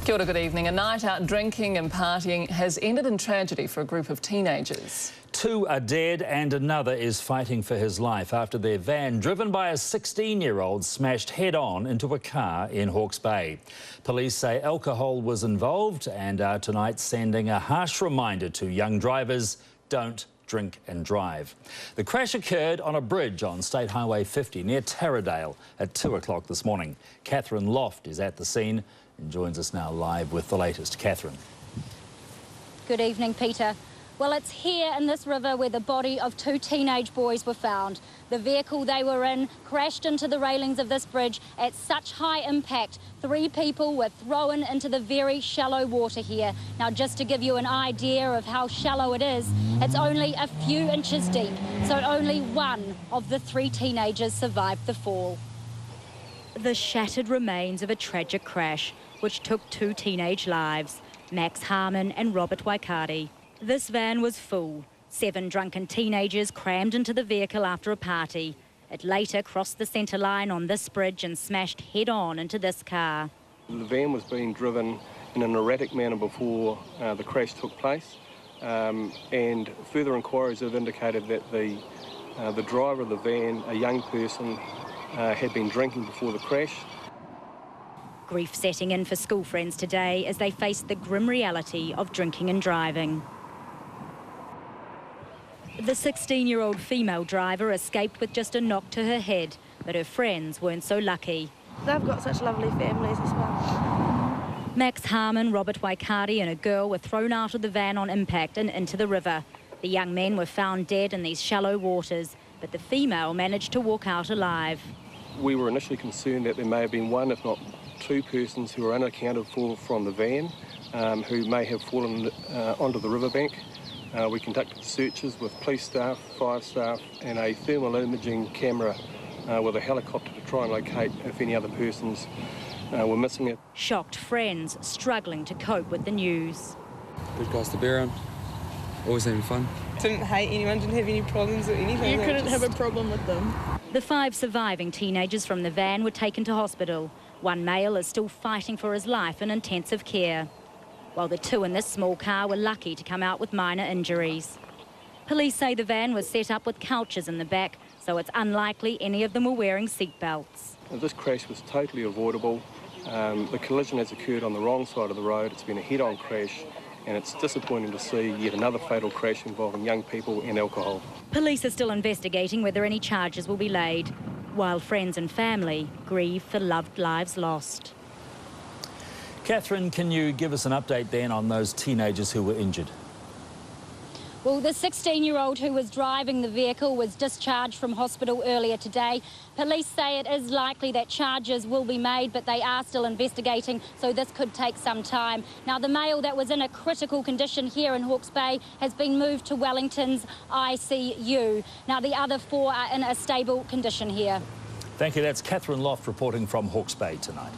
Kia ora, good evening. A night out drinking and partying has ended in tragedy for a group of teenagers. Two are dead and another is fighting for his life after their van, driven by a 16-year-old, smashed head-on into a car in Hawke's Bay. Police say alcohol was involved and are tonight sending a harsh reminder to young drivers: don't drink and drive. The crash occurred on a bridge on State Highway 50 near Taradale at 2 o'clock this morning. Catherine Loft is at the scene and joins us now live with the latest. Catherine. Good evening, Peter. Well, it's here in this river where the body of two teenage boys were found. The vehicle they were in crashed into the railings of this bridge at such high impact. 3 people were thrown into the very shallow water here. Now, just to give you an idea of how shallow it is, it's only a few inches deep, so only one of the 3 teenagers survived the fall. The shattered remains of a tragic crash which took 2 teenage lives, Max Harmon and Robert Waikari. This van was full. 7 drunken teenagers crammed into the vehicle after a party. It later crossed the centre line on this bridge and smashed head-on into this car. The van was being driven in an erratic manner before the crash took place, and further inquiries have indicated that the driver of the van, a young person, had been drinking before the crash. Grief setting in for school friends today as they face the grim reality of drinking and driving. The 16-year-old female driver escaped with just a knock to her head, but her friends weren't so lucky. They've got such lovely families as well. Max Harmon, Robert Waikari and a girl were thrown out of the van on impact and into the river. The young men were found dead in these shallow waters, but the female managed to walk out alive. We were initially concerned that there may have been 1, if not 2 persons who were unaccounted for from the van, who may have fallen onto the riverbank. We conducted searches with police staff, fire staff and a thermal imaging camera with a helicopter to try and locate if any other persons were missing it. Shocked friends struggling to cope with the news. Good guys to be around, always having fun. Didn't hate anyone, didn't have any problems or anything. You couldn't have a problem with them. The 5 surviving teenagers from the van were taken to hospital. One male is still fighting for his life in intensive care, while the 2 in this small car were lucky to come out with minor injuries. Police say the van was set up with couches in the back, so it's unlikely any of them were wearing seat belts. This crash was totally avoidable. The collision has occurred on the wrong side of the road. It's been a head-on crash, and it's disappointing to see yet another fatal crash involving young people and alcohol. Police are still investigating whether any charges will be laid, while friends and family grieve for loved lives lost. Catherine, can you give us an update then on those teenagers who were injured? Well, the 16-year-old who was driving the vehicle was discharged from hospital earlier today. Police say it is likely that charges will be made, but they are still investigating, so this could take some time. Now, the male that was in a critical condition here in Hawke's Bay has been moved to Wellington's ICU. Now, the other 4 are in a stable condition here. Thank you. That's Catherine Loft reporting from Hawke's Bay tonight.